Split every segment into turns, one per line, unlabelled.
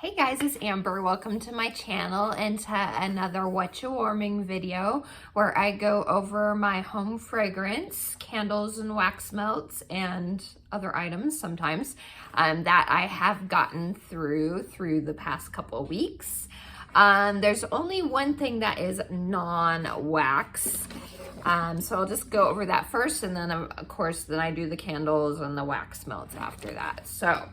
Hey guys, it's Amber. Welcome to my channel and to another Whatcha warming video where I go over my home fragrance, candles and wax melts and other items sometimes that I have gotten through the past couple of weeks. There's only one thing that is non-wax. So I'll just go over that first, and then of course then I do the candles and the wax melts after that. So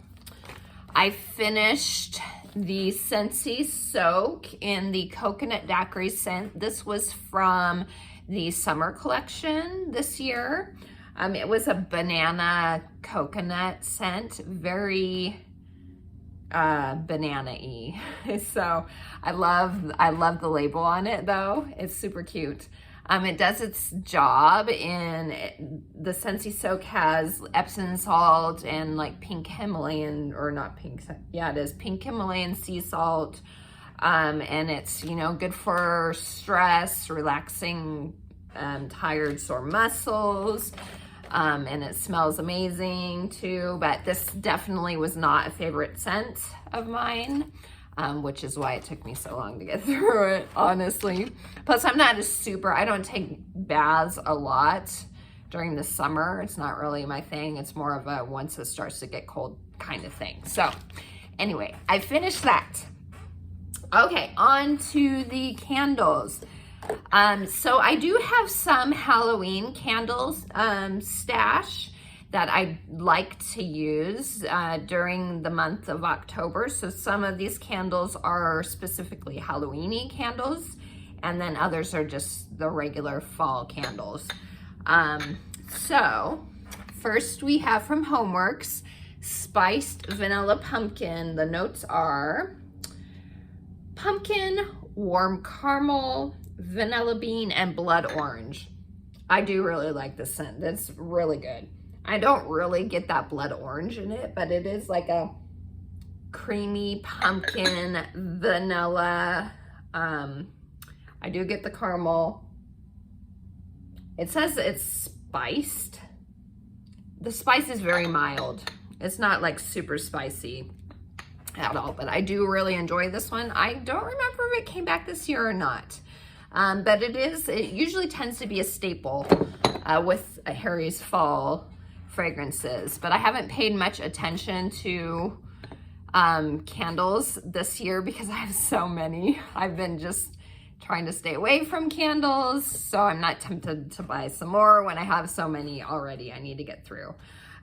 I finished the Scentsy Soak in the Coconut Daiquiri scent. This was from the summer collection this year. It was a banana coconut scent, very banana-y. So I love the label on it though. It's super cute. It does its job in the Scentsy Soak has Epsom salt and like pink Himalayan, or not pink, yeah it is pink Himalayan sea salt. And it's, you know, good for stress, relaxing tired sore muscles. And it smells amazing too, but this definitely was not a favorite scent of mine. Which is why it took me so long to get through it, honestly. Plus, I'm not I don't take baths a lot during the summer. It's not really my thing. It's more of a once it starts to get cold kind of thing. So anyway, I finished that. Okay, on to the candles. So I do have some Halloween candles stash that I like to use during the month of October. So some of these candles are specifically Halloween-y candles, and then others are just the regular fall candles. So first we have from Homeworx, Spiced Vanilla Pumpkin. The notes are pumpkin, warm caramel, vanilla bean, and blood orange. I do really like this scent. That's really good. I don't really get that blood orange in it, but it is like a creamy pumpkin vanilla. I do get the caramel. It says it's spiced. The spice is very mild. It's not like super spicy at all, but I do really enjoy this one. I don't remember if it came back this year or not. But it usually tends to be a staple with Harry's fall fragrances, but I haven't paid much attention to candles this year because I have so many. I've been just trying to stay away from candles, so I'm not tempted to buy some more when I have so many already I need to get through.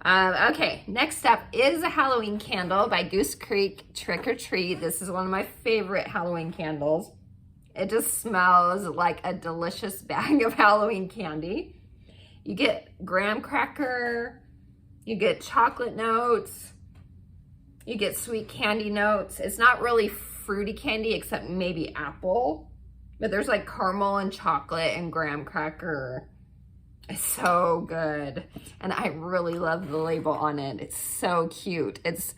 Okay, next up is a Halloween candle by Goose Creek Trick or Treat. This is one of my favorite Halloween candles. It just smells like a delicious bag of Halloween candy. You get graham cracker, you get chocolate notes, you get sweet candy notes. It's not really fruity candy except maybe apple, but there's like caramel and chocolate and graham cracker. It's so good. And I really love the label on it. It's so cute. It's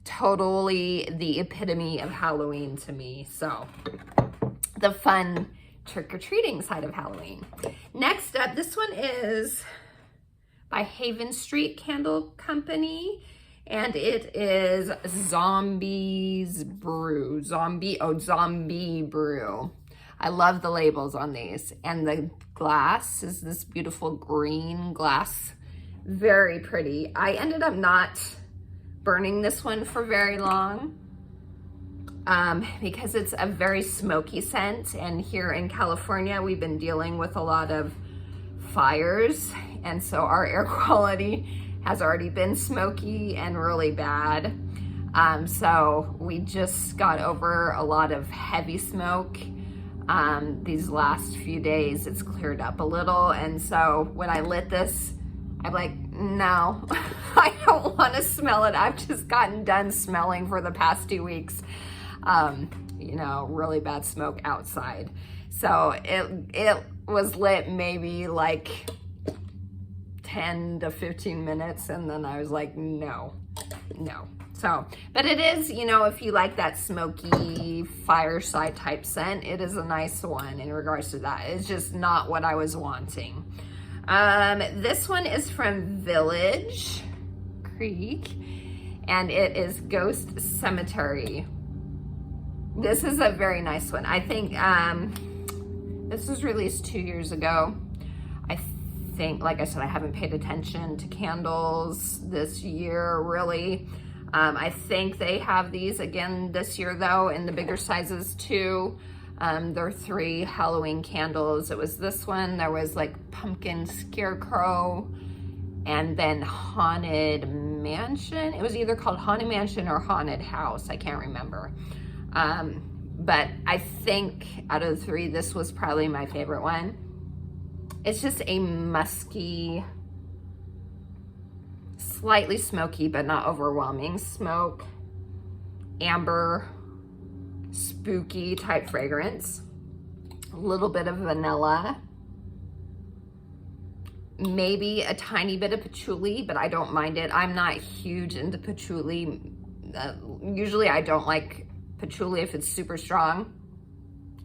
totally the epitome of Halloween to me. So the fun trick-or-treating side of Halloween. Next up, this one is by Haven Street Candle Company, and it is Zombie Brew. I love the labels on these, and the glass is this beautiful green glass, very pretty. I ended up not burning this one for very long because it's a very smoky scent, and here in California we've been dealing with a lot of fires, and so our air quality has already been smoky and really bad. So we just got over a lot of heavy smoke these last few days. It's cleared up a little, and so when I lit this, I'm like, no, I don't want to smell it. I've just gotten done smelling for the past 2 weeks. You know, really bad smoke outside. So it was lit maybe like 10 to 15 minutes, and then I was like, no. So, but it is, you know, if you like that smoky fireside type scent, it is a nice one in regards to that. It's just not what I was wanting. This one is from Village Creek, and it is Ghost Cemetery. This is a very nice one. I think this was released 2 years ago. I think, like I said, I haven't paid attention to candles this year, really. I think they have these again this year, though, in the bigger sizes, too. There are 3 Halloween candles. It was this one. There was, like, Pumpkin Scarecrow, and then Haunted Mansion. It was either called Haunted Mansion or Haunted House. I can't remember. But I think out of the 3, this was probably my favorite one. It's just a musky, slightly smoky, but not overwhelming smoke, amber, spooky type fragrance. A little bit of vanilla. Maybe a tiny bit of patchouli, but I don't mind it. I'm not huge into patchouli. Usually I don't like patchouli if it's super strong,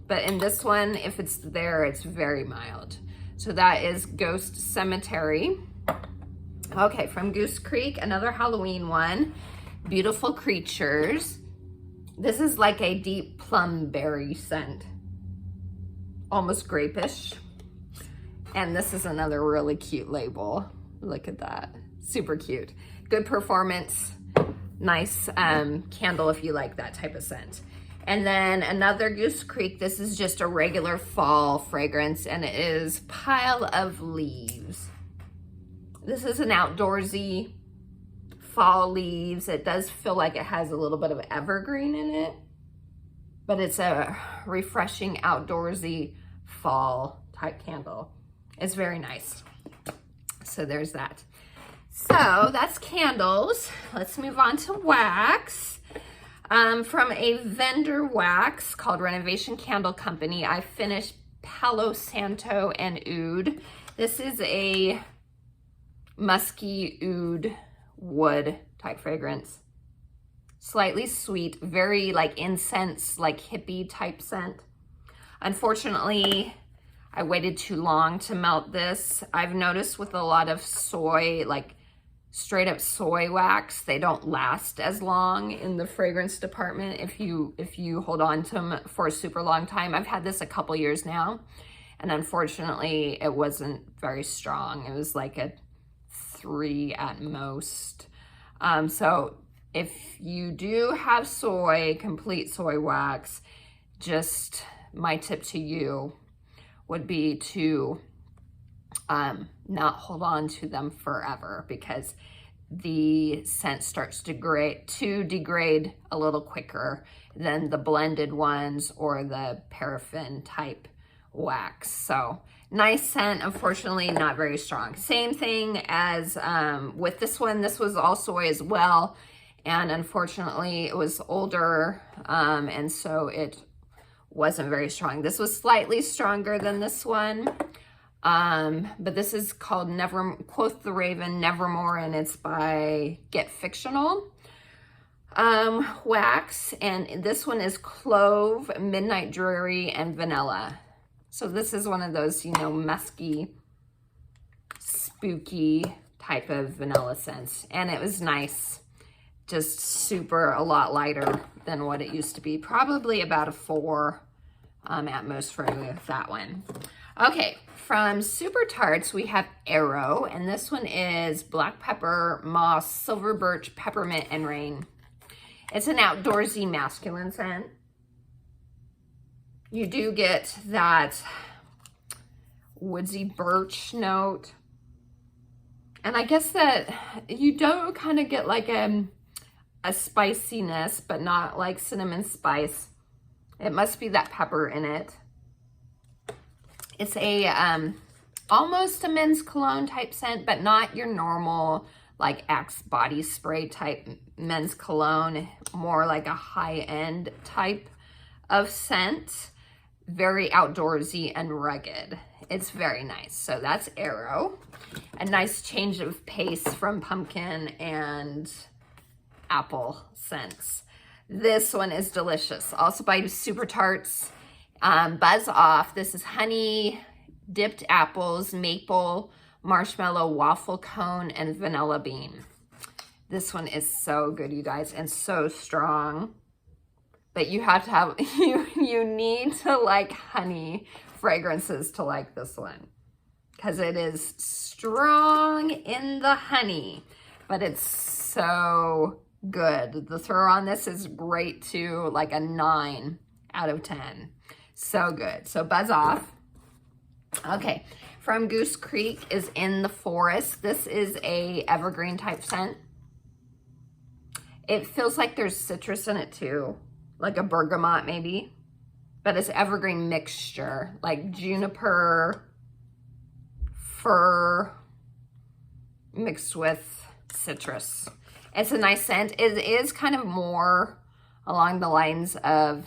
but in this one, if it's there, it's very mild. So that is Ghost Cemetery. Okay, from Goose Creek, another Halloween one, Beautiful Creatures. This is like a deep plum berry scent, almost grapish. And this is another really cute label. Look at that, super cute. Good performance. Nice candle if you like that type of scent. And then another Goose Creek. This is just a regular fall fragrance, and it is Pile of Leaves. This is an outdoorsy fall leaves. It does feel like it has a little bit of evergreen in it, but it's a refreshing outdoorsy fall type candle. It's very nice. So there's that. So that's candles. Let's move on to wax. From a vendor wax called Renovation Candle Company, I finished Palo Santo and Oud. This is a musky oud wood type fragrance. Slightly sweet, very like incense, like hippie type scent. Unfortunately, I waited too long to melt this. I've noticed with a lot of soy, like straight up soy wax, they don't last as long in the fragrance department if you hold on to them for a super long time. I've had this a couple years now, and unfortunately it wasn't very strong. It was like a 3 at most. So if you do have soy, complete soy wax, just my tip to you would be to not hold on to them forever, because the scent starts to degrade a little quicker than the blended ones or the paraffin type wax. So nice scent, unfortunately not very strong. Same thing as with this one. This was all soy as well, and unfortunately it was older, and so it wasn't very strong. This was slightly stronger than this one. But this is called Quoth the Raven Nevermore, and it's by Get Fictional wax, and this one is Clove, Midnight Dreary, and Vanilla. So this is one of those, you know, musky, spooky type of vanilla scents, and it was nice. Just a lot lighter than what it used to be. Probably about a 4 at most for that one. Okay, from Super Tarts, we have Arrow, and this one is Black Pepper, Moss, Silver Birch, Peppermint, and Rain. It's an outdoorsy masculine scent. You do get that woodsy birch note. And I guess that you do kind of get like a spiciness, but not like cinnamon spice. It must be that pepper in it. It's a almost a men's cologne type scent, but not your normal like Axe body spray type men's cologne, more like a high-end type of scent. Very outdoorsy and rugged. It's very nice. So that's Arrow. A nice change of pace from pumpkin and apple scents. This one is delicious. Also by Super Tarts. Buzz Off. This is honey, dipped apples, maple, marshmallow, waffle cone, and vanilla bean. This one is so good, you guys, and so strong. but you have to have, you need to like honey fragrances to like this one, because it is strong in the honey, but it's so good. The throw on this is great too, like a 9 out of 10. So good. So buzz off. Okay, from Goose Creek is In the Forest. This is a evergreen type scent. It feels like there's citrus in it too, like a bergamot maybe, but it's evergreen mixture, like juniper, fir, mixed with citrus. It's a nice scent. It is kind of more along the lines of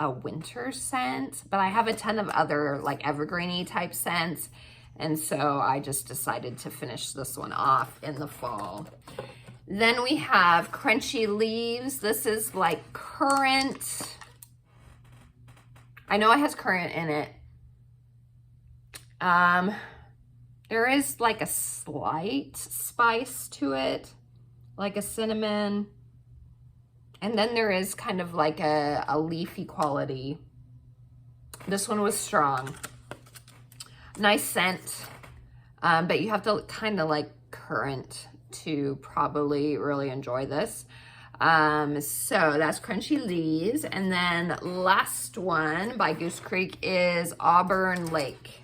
a winter scent, but I have a ton of other like evergreeny type scents, and so I just decided to finish this one off in the fall. Then we have Crunchy Leaves. This is like currant. I know it has currant in it. There is like a slight spice to it, like a cinnamon. And then there is kind of like a leafy quality. This one was strong. Nice scent, but you have to kind of like currant to probably really enjoy this. So that's Crunchy Leaves. And then last one by Goose Creek is Auburn Lake.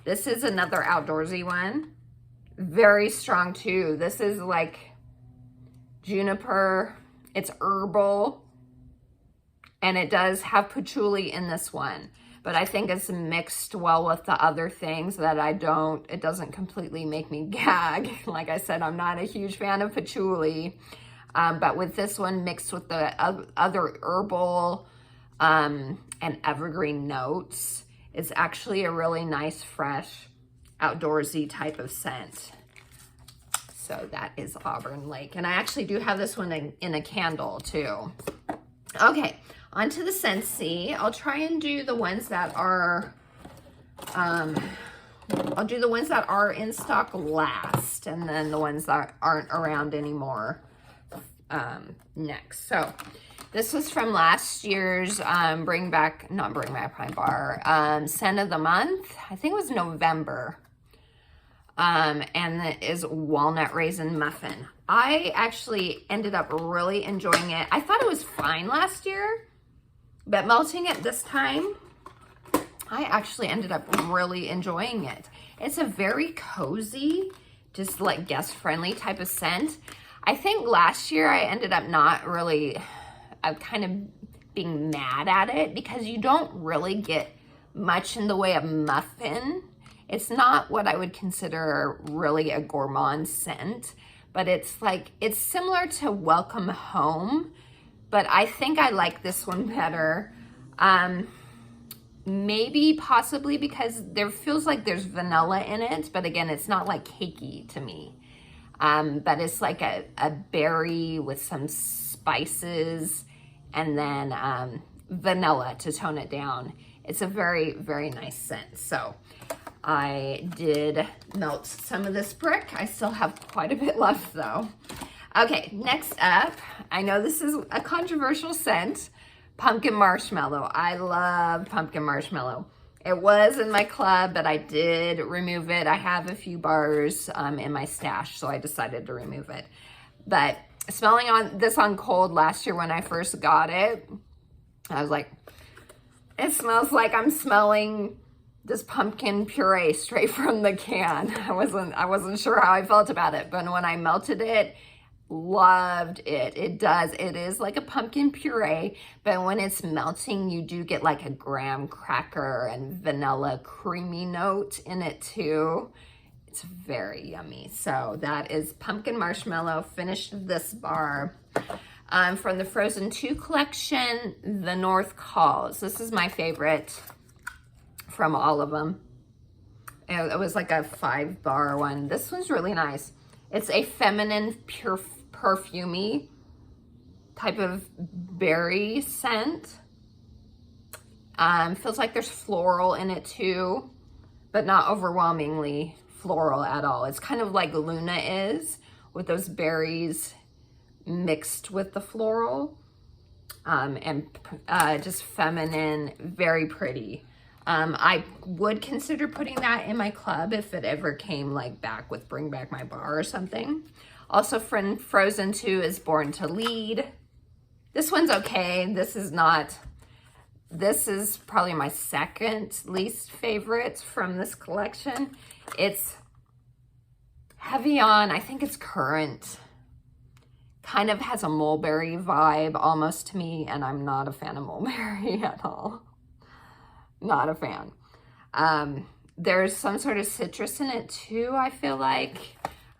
This is another outdoorsy one. Very strong too. This is like juniper. It's herbal, and it does have patchouli in this one, but I think it's mixed well with the other things that it doesn't completely make me gag. Like I said, I'm not a huge fan of patchouli, but with this one mixed with the other herbal and evergreen notes, it's actually a really nice, fresh, outdoorsy type of scent. So that is Auburn Lake. And I actually do have this one in a candle too. Okay, on to the Scentsy. I'll try and do the ones that are, I'll do the ones that are in stock last, and then the ones that aren't around anymore next. So this was from last year's Bring Back My Bar, Scent of the Month. I think it was November. And it is Walnut Raisin Muffin. I actually ended up really enjoying it. I thought it was fine last year, but melting it this time, I actually ended up really enjoying it. It's a very cozy, just like guest-friendly type of scent. I think last year I ended up not really, kind of being mad at it because you don't really get much in the way of muffin. It's not what I would consider really a gourmand scent, but it's like, it's similar to Welcome Home, but I think I like this one better. Maybe possibly because there feels like there's vanilla in it, but again, it's not like cakey to me. But it's like a berry with some spices and then vanilla to tone it down. It's a very, very nice scent. So I did melt some of this brick. I still have quite a bit left though. Okay, next up, I know this is a controversial scent, Pumpkin Marshmallow. I love Pumpkin Marshmallow. It was in my club, but I did remove it. I have a few bars in my stash, so I decided to remove it. But smelling on this on cold last year when I first got it, I was like, it smells like I'm smelling this pumpkin puree straight from the can. I wasn't sure how I felt about it, but when I melted it, loved it. It is like a pumpkin puree, but when it's melting, you do get like a graham cracker and vanilla creamy note in it too. It's very yummy. So that is Pumpkin Marshmallow. Finished this bar. From the Frozen 2 collection, The North Calls. This is my favorite from all of them. It was like a 5-bar one. This one's really nice. It's a feminine, pure, perfumey type of berry scent. Feels like there's floral in it too, but not overwhelmingly floral at all. It's kind of like Luna is with those berries mixed with the floral, and just feminine, very pretty. I would consider putting that in my club if it ever came like back with Bring Back My Bar or something. Also Frozen 2 is Born to Lead. This one's okay. This is probably my second least favorite from this collection. It's heavy on, I think it's currant. Kind of has a mulberry vibe almost to me, and I'm not a fan of mulberry at all. Not a fan. There's some sort of citrus in it too, I feel like.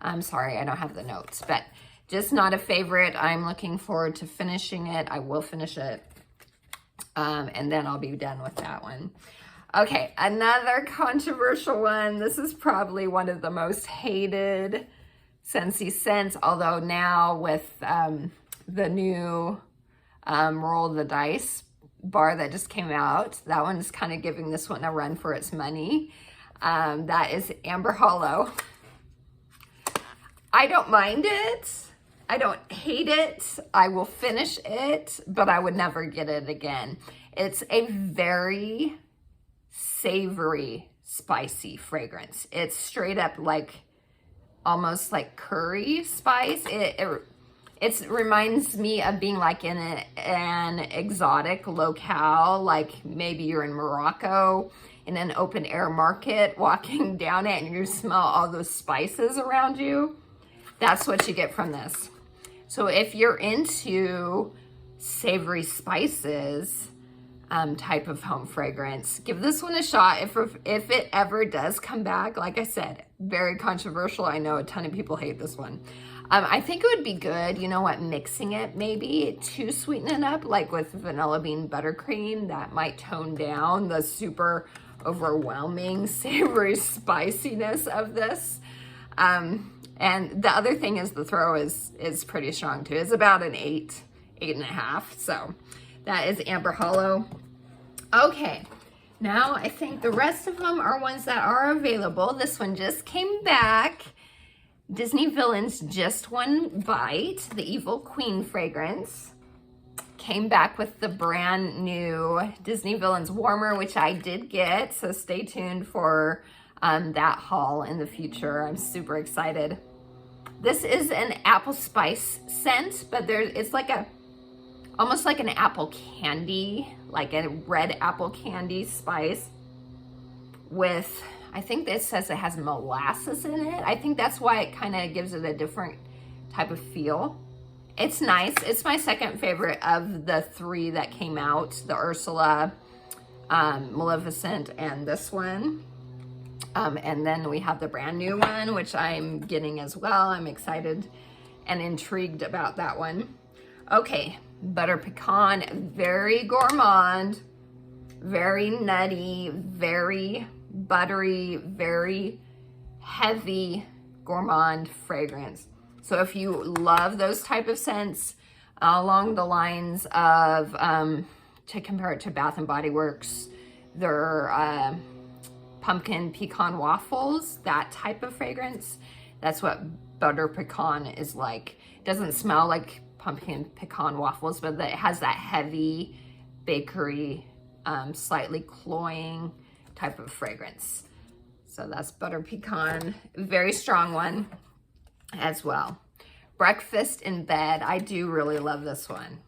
I'm sorry, I don't have the notes, but just not a favorite. I'm looking forward to finishing it. I will finish it. And then I'll be done with that one. Okay, another controversial one. This is probably one of the most hated Scentsy scents, although now with the new Roll the Dice bar that just came out, that one is kind of giving this one a run for its money. That is Amber Hollow. I don't mind it. I don't hate it. I will finish it, but I would never get it again. It's a very savory, spicy fragrance. It's straight up like almost like curry spice. It reminds me of being like in an exotic locale, like maybe you're in Morocco in an open air market, walking down it and you smell all those spices around you. That's what you get from this. So if you're into savory spices type of home fragrance, give this one a shot. If it ever does come back, like I said, very controversial. I know a ton of people hate this one. I think it would be good, you know what, mixing it maybe to sweeten it up, like with vanilla bean buttercream. That might tone down the super overwhelming savory spiciness of this. And the other thing is the throw is pretty strong too. It's about an 8.5. So that is Amber Hollow. Okay, now I think the rest of them are ones that are available. This one just came back. Disney Villains Just One Bite, the Evil Queen fragrance. Came back with the brand new Disney Villains Warmer, which I did get. So stay tuned for that haul in the future. I'm super excited. This is an apple spice scent, but it's like almost like an apple candy, like a red apple candy spice with, I think it says it has molasses in it. I think that's why it kind of gives it a different type of feel. It's nice. It's my second favorite of the three that came out, the Ursula, Maleficent, and this one. And then we have the brand new one, which I'm getting as well. I'm excited and intrigued about that one. Okay, Butter Pecan, very gourmand, very nutty, very buttery, very heavy gourmand fragrance. So if you love those type of scents along the lines of, to compare it to Bath and Body Works, their pumpkin pecan waffles, that type of fragrance, that's what Butter Pecan is like. It doesn't smell like pumpkin pecan waffles, but it has that heavy bakery, slightly cloying type of fragrance. So that's Butter Pecan, very strong one as well. Breakfast in Bed, I do really love this one.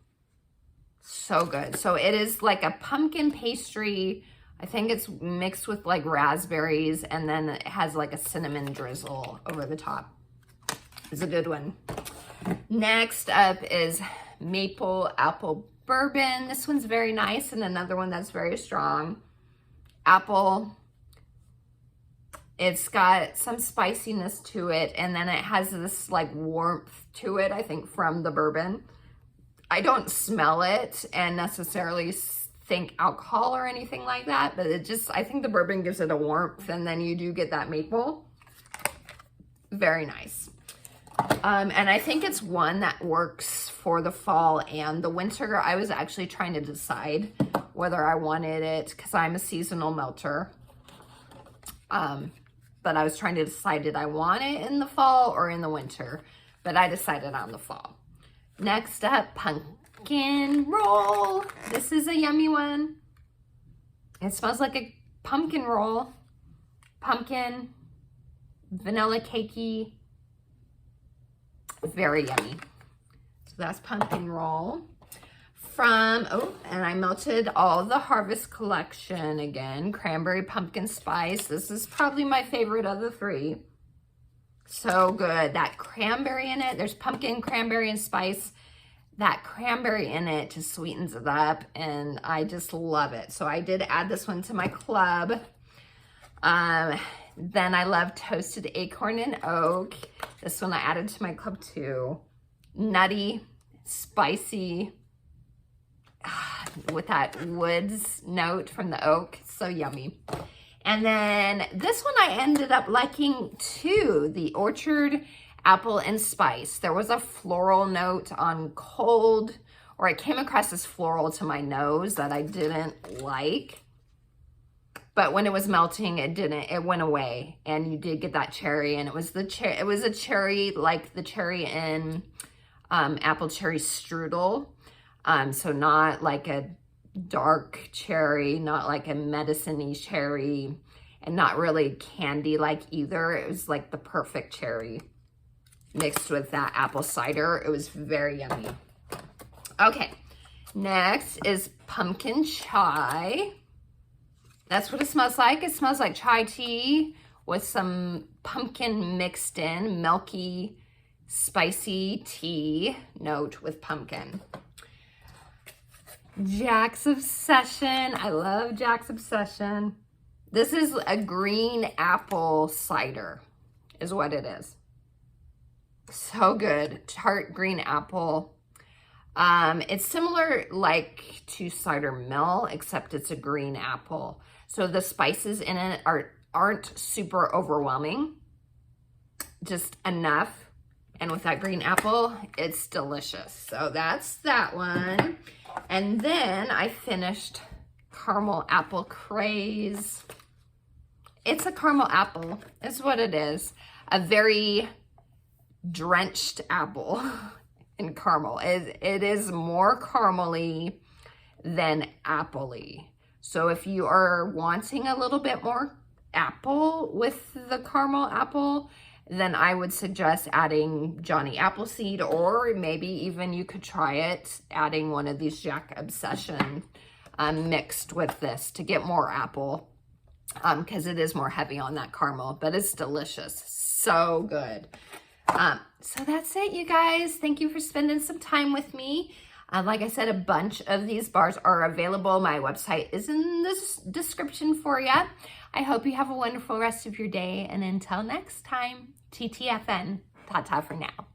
So good. So it is like a pumpkin pastry. I think it's mixed with like raspberries, and then it has like a cinnamon drizzle over the top. It's a good one. Next up is Maple Apple Bourbon. This one's very nice, and another one that's very strong. Apple. It's got some spiciness to it, and then it has this like warmth to it, I think, from the bourbon. I don't smell it and necessarily think alcohol or anything like that, but it just, I think the bourbon gives it a warmth, and then you do get that maple. Very nice. And I think it's one that works for the fall and the winter. I was actually trying to decide whether I wanted it, because I'm a seasonal melter. But I was trying to decide, did I want it in the fall or in the winter? But I decided on the fall. Next up, pumpkin roll. This is a yummy one. It smells like a pumpkin roll. Pumpkin, vanilla cakey. Very yummy. So that's pumpkin roll. And I melted all the Harvest collection again. Cranberry pumpkin spice. This is probably my favorite of the three. So good. That cranberry in it. There's pumpkin, cranberry, and spice. That cranberry in it just sweetens it up, and I just love it. So I did add this one to my club. Then I love toasted acorn and oak. This one I added to my club too. Nutty, spicy, with that woods note from the oak. So yummy. And then this one I ended up liking too, the orchard apple and spice. There was a floral note on cold, or it came across as floral to my nose that I didn't like. But when it was melting, it went away, and you did get that cherry, and it was a cherry like the cherry in apple cherry strudel. So not like a dark cherry, not like a medicine-y cherry, and not really candy-like either. It was like the perfect cherry mixed with that apple cider. It was very yummy. Okay, next is pumpkin chai. That's what it smells like. It smells like chai tea with some pumpkin mixed in, milky, spicy tea note with pumpkin. Jack's Obsession. I love Jack's Obsession. This is a green apple cider, is what it is. So good. Tart green apple. It's similar like to cider mill, except it's a green apple. So the spices in it aren't super overwhelming, just enough. And with that green apple, it's delicious. So that's that one. And then I finished caramel apple Craze. It's a caramel apple, is what it is. A very drenched apple in caramel. It is more caramely than appley. So if you are wanting a little bit more apple with the caramel apple, then I would suggest adding Johnny Appleseed, or maybe even you could try it adding one of these Jack Obsession mixed with this to get more apple, because it is more heavy on that caramel, but it's delicious. So good. So that's it, you guys. Thank you for spending some time with me. Like I said, a bunch of these bars are available. My website is in the description for you. I hope you have a wonderful rest of your day. And until next time, TTFN. Ta-ta for now.